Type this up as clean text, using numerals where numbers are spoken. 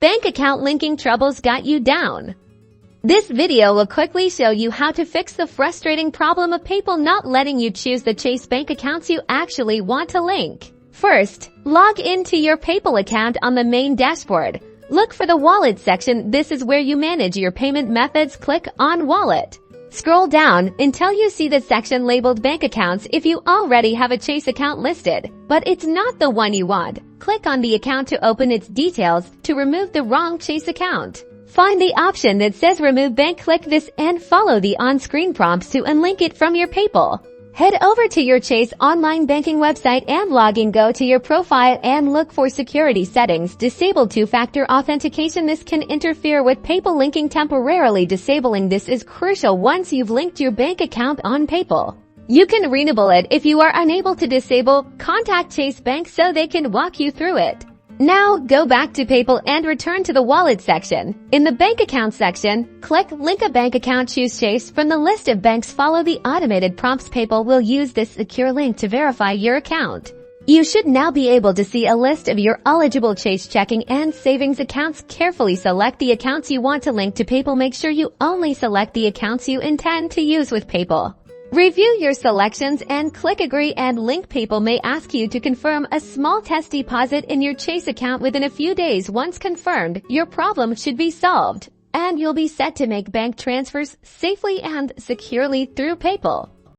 bank account linking troubles got you down. This video will quickly show you how to fix the frustrating problem of PayPal not letting you choose the Chase bank accounts you actually want to link. First, log into your PayPal account on the main dashboard. Look for the Wallet section. This is where you manage your payment methods. Click on Wallet. Scroll down until you see the section labeled Bank Accounts. If you already have a Chase account listed, but it's not the one you want, click on the account to open its details to remove the wrong Chase account. Find the option that says Remove Bank. Click this and follow the on-screen prompts to unlink it from your PayPal. Head over to your Chase online banking website and log in. Go to your profile and look for security settings. Disable two-factor authentication. This can interfere with PayPal linking. Temporarily disabling this is crucial once you've linked your bank account on PayPal. You can renable it. If you are unable to disable, contact Chase Bank so they can walk you through it. Now, go back to PayPal and return to the Wallet section. In the Bank Account section, click Link a Bank Account. Choose Chase from the list of banks. Follow the automated prompts. PayPal will use this secure link to verify your account. You should now be able to see a list of your eligible Chase checking and savings accounts. Carefully select the accounts you want to link to PayPal. Make sure you only select the accounts you intend to use with PayPal. Review your selections and click Agree and Link. PayPal may ask you to confirm a small test deposit in your Chase account within a few days. Once confirmed, your problem should be solved, and you'll be set to make bank transfers safely and securely through PayPal.